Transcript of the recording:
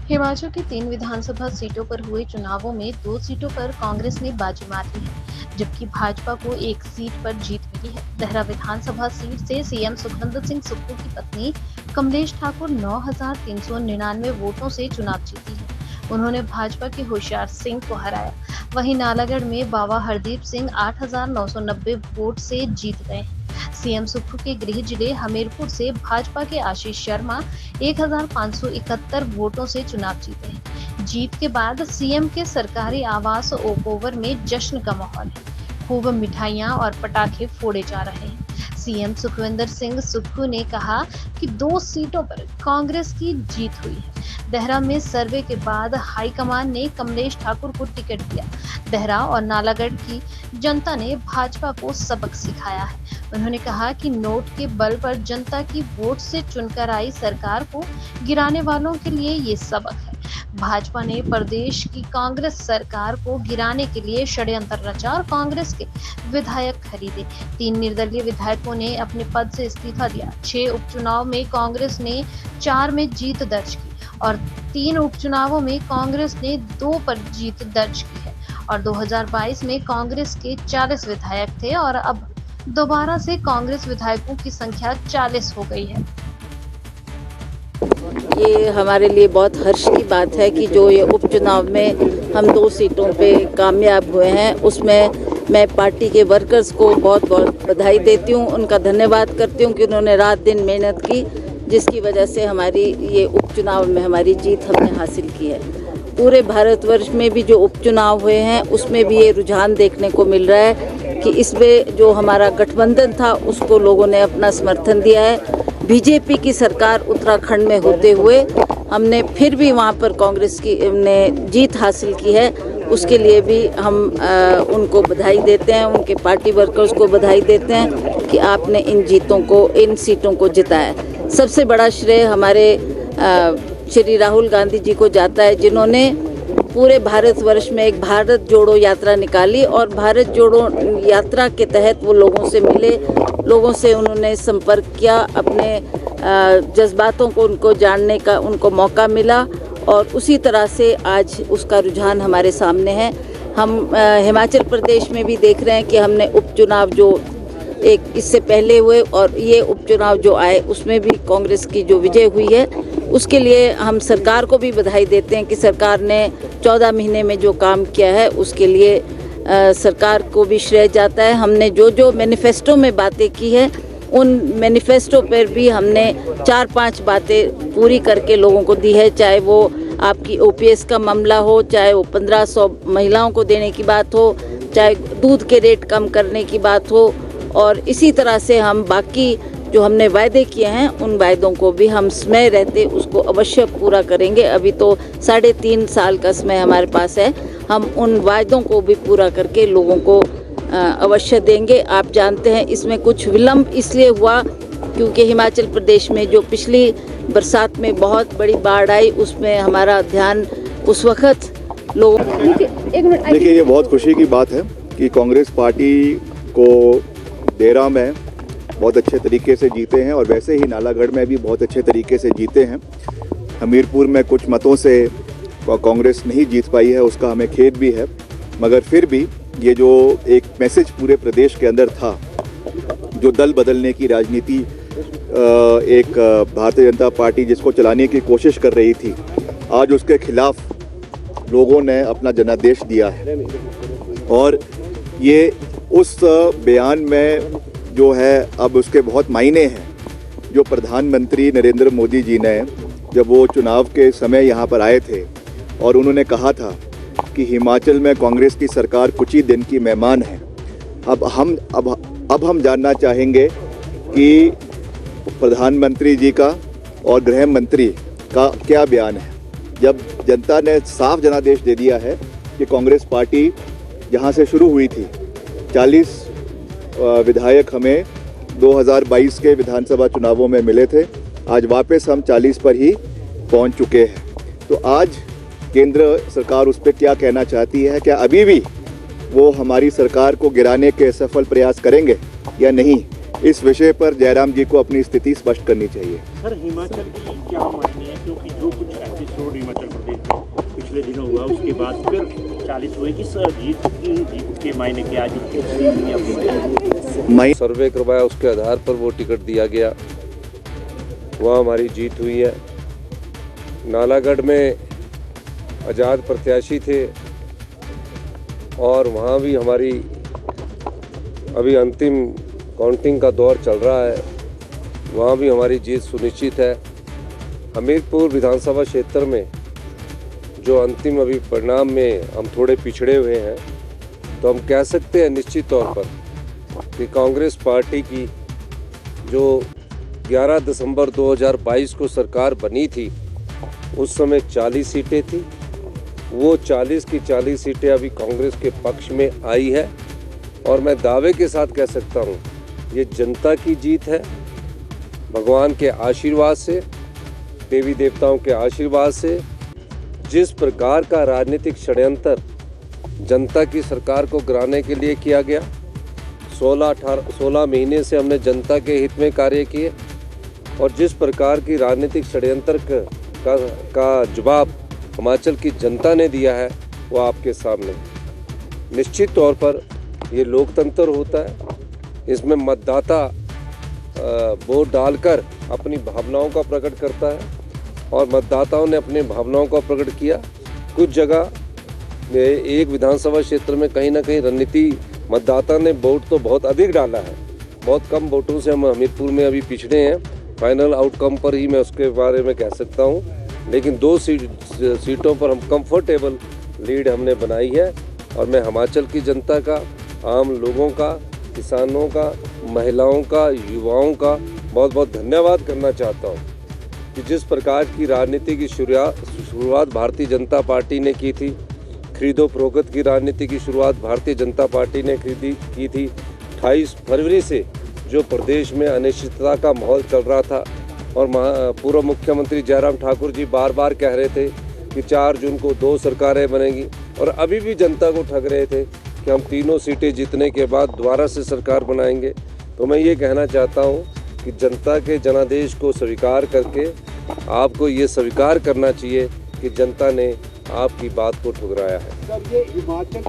हिमाचल की 3 विधानसभा सीटों पर हुए चुनावों में 2 सीटों पर कांग्रेस ने बाजी मारी है, जबकि भाजपा को 1 सीट पर जीत मिली है। देहरा विधानसभा सीट से सीएम सुखविंदर सिंह सुक्खू की पत्नी कमलेश ठाकुर 9,399 वोटों से चुनाव जीती है। उन्होंने भाजपा के होशियार सिंह को हराया। वहीं नालागढ़ में बाबा हरदीप सिंह 8,990 वोट से जीत गए हैं। सीएम सुक्खू के गृह जिले हमीरपुर से भाजपा के आशीष शर्मा 1,571 वोटों से चुनाव जीते हैं। जीत के बाद सीएम के सरकारी आवास ओक ओवर में जश्न का माहौल है। खूब मिठाइयां और पटाखे फोड़े जा रहे हैं। सीएम सुखविंदर सिंह सुक्खू ने कहा कि 2 सीटों पर कांग्रेस की जीत हुई है। देहरा में सर्वे के बाद हाईकमान ने कमलेश ठाकुर को टिकट दिया। देहरा और नालागढ़ की जनता ने भाजपा को सबक सिखाया है। उन्होंने कहा कि नोट के बल पर जनता की वोट से चुनकर आई सरकार को गिराने वालों के लिए ये सबक है। भाजपा ने प्रदेश की कांग्रेस सरकार को गिराने के लिए षड्यंत्र रचा और कांग्रेस के विधायक खरीदे। 3 निर्दलीय विधायकों ने अपने पद से इस्तीफा दिया। 6 उपचुनाव में कांग्रेस ने 4 में जीत दर्ज की और 3 उपचुनावों में कांग्रेस ने 2 पर जीत दर्ज की है। और 2022 में कांग्रेस के 40 विधायक थे और अब दोबारा से कांग्रेस विधायकों की संख्या 40 हो गई है। ये हमारे लिए बहुत हर्ष की बात है कि जो ये उपचुनाव में हम 2 सीटों पे कामयाब हुए हैं, उसमें मैं पार्टी के वर्कर्स को बहुत बहुत बधाई देती हूँ, उनका धन्यवाद करती हूँ कि उन्होंने रात दिन मेहनत की, जिसकी वजह से हमारी ये उपचुनाव में हमारी जीत हमने हासिल की है। पूरे भारतवर्ष में भी जो उपचुनाव हुए हैं उसमें भी ये रुझान देखने को मिल रहा है कि इसमें जो हमारा गठबंधन था उसको लोगों ने अपना समर्थन दिया है। बीजेपी की सरकार उत्तराखंड में होते हुए हमने फिर भी वहाँ पर कांग्रेस की ने जीत हासिल की है, उसके लिए भी हम उनको बधाई देते हैं, उनके पार्टी वर्कर्स को बधाई देते हैं कि आपने इन सीटों को जिताया। सबसे बड़ा श्रेय हमारे श्री राहुल गांधी जी को जाता है, जिन्होंने पूरे भारतवर्ष में एक भारत जोड़ो यात्रा निकाली और भारत जोड़ो यात्रा के तहत वो लोगों से मिले, लोगों से उन्होंने संपर्क किया, अपने जज्बातों को उनको जानने का उनको मौका मिला और उसी तरह से आज उसका रुझान हमारे सामने है। हम हिमाचल प्रदेश में भी देख रहे हैं कि हमने उपचुनाव जो एक इससे पहले हुए और ये उपचुनाव जो आए उसमें भी कांग्रेस की जो विजय हुई है, उसके लिए हम सरकार को भी बधाई देते हैं कि सरकार ने 14 महीने में जो काम किया है उसके लिए सरकार को भी श्रेय जाता है। हमने जो मैनिफेस्टो में बातें की है, उन मैनिफेस्टो पर भी हमने 4-5 बातें पूरी करके लोगों को दी है, चाहे वो आपकी ओपीएस का मामला हो, चाहे वो 1500 महिलाओं को देने की बात हो, चाहे दूध के रेट कम करने की बात हो, और इसी तरह से हम बाकी जो हमने वायदे किए हैं उन वायदों को भी हम समय रहते उसको अवश्य पूरा करेंगे। अभी तो 3.5 साल का समय हमारे पास है, हम उन वायदों को भी पूरा करके लोगों को अवश्य देंगे। आप जानते हैं इसमें कुछ विलम्ब इसलिए हुआ क्योंकि हिमाचल प्रदेश में जो पिछली बरसात में बहुत बड़ी बाढ़ आई, उसमें हमारा ध्यान उस वक्त लोगों। देखिए, ये बहुत खुशी की बात है कि कांग्रेस पार्टी को देहरा में बहुत अच्छे तरीके से जीते हैं और वैसे ही नालागढ़ में भी बहुत अच्छे तरीके से जीते हैं। हमीरपुर में कुछ मतों से कांग्रेस नहीं जीत पाई है, उसका हमें खेद भी है, मगर फिर भी ये जो एक मैसेज पूरे प्रदेश के अंदर था, जो दल बदलने की राजनीति एक भारतीय जनता पार्टी जिसको चलाने की कोशिश कर रही थी, आज उसके खिलाफ लोगों ने अपना जनादेश दिया है। और ये उस बयान में जो है अब उसके बहुत मायने हैं। जो प्रधानमंत्री नरेंद्र मोदी जी ने जब वो चुनाव के समय यहाँ पर आए थे और उन्होंने कहा था कि हिमाचल में कांग्रेस की सरकार कुछ ही दिन की मेहमान है, अब हम जानना चाहेंगे कि प्रधानमंत्री जी का और गृह मंत्री का क्या बयान है, जब जनता ने साफ जनादेश दे दिया है कि कांग्रेस पार्टी जहाँ से शुरू हुई थी, 40 विधायक हमें 2022 के विधानसभा चुनावों में मिले थे, आज वापस हम 40 पर ही पहुंच चुके हैं। तो आज केंद्र सरकार उस पर क्या कहना चाहती है, क्या अभी भी वो हमारी सरकार को गिराने के सफल प्रयास करेंगे या नहीं, इस विषय पर जयराम जी को अपनी स्थिति स्पष्ट करनी चाहिए। सर, हिमाचल की क्या मायने है, क्योंकि जो कुछ सोड हिमाचल प्रदेश में पिछले दिनों हुआ, उसके बाद फिर 40 हुए। इस जीत के मायने क्या सर्वे करवाया, उसके आधार पर वो टिकट दिया गया, वहाँ हमारी जीत हुई है। नालागढ़ में आज़ाद प्रत्याशी थे और वहाँ भी हमारी अभी अंतिम काउंटिंग का दौर चल रहा है, वहाँ भी हमारी जीत सुनिश्चित है। हमीरपुर विधानसभा क्षेत्र में जो अंतिम अभी परिणाम में हम थोड़े पिछड़े हुए हैं, तो हम कह सकते हैं निश्चित तौर पर कि कांग्रेस पार्टी की जो 11 दिसंबर 2022 को सरकार बनी थी, उस समय 40 सीटें थी। वो 40 की 40 सीटें अभी कांग्रेस के पक्ष में आई है और मैं दावे के साथ कह सकता हूँ ये जनता की जीत है। भगवान के आशीर्वाद से, देवी देवताओं के आशीर्वाद से, जिस प्रकार का राजनीतिक षड्यंत्र जनता की सरकार को गिराने के लिए किया गया, 16 महीने से हमने जनता के हित में कार्य किए और जिस प्रकार की राजनीतिक षड्यंत्र का जवाब हिमाचल की जनता ने दिया है, वो आपके सामने। निश्चित तौर पर ये लोकतंत्र होता है, इसमें मतदाता वोट डालकर अपनी भावनाओं का प्रकट करता है और मतदाताओं ने अपनी भावनाओं का प्रकट किया। कुछ जगह एक विधानसभा क्षेत्र में कहीं ना कहीं रणनीति मतदाता ने वोट तो बहुत अधिक डाला है, बहुत कम वोटों से हम हमीरपुर में अभी पिछड़े हैं। फाइनल आउटकम पर ही मैं उसके बारे में कह सकता हूँ, लेकिन 2 सीटों पर हम कंफर्टेबल लीड हमने बनाई है और मैं हिमाचल की जनता का, आम लोगों का, किसानों का, महिलाओं का, युवाओं का बहुत बहुत धन्यवाद करना चाहता हूँ कि जिस प्रकार की राजनीति की शुरुआत भारतीय जनता पार्टी ने की थी, खरीदो फरोख्त की राजनीति की शुरुआत भारतीय जनता पार्टी ने की थी। 28 फरवरी से जो प्रदेश में अनिश्चितता का माहौल चल रहा था और पूर्व मुख्यमंत्री जयराम ठाकुर जी बार बार कह रहे थे कि 4 जून को 2 सरकारें बनेंगी और अभी भी जनता को ठग रहे थे कि हम 3 सीटें जीतने के बाद दोबारा से सरकार बनाएंगे। तो मैं ये कहना चाहता हूँ कि जनता के जनादेश को स्वीकार करके आपको ये स्वीकार करना चाहिए कि जनता ने आपकी बात को ठुकराया है।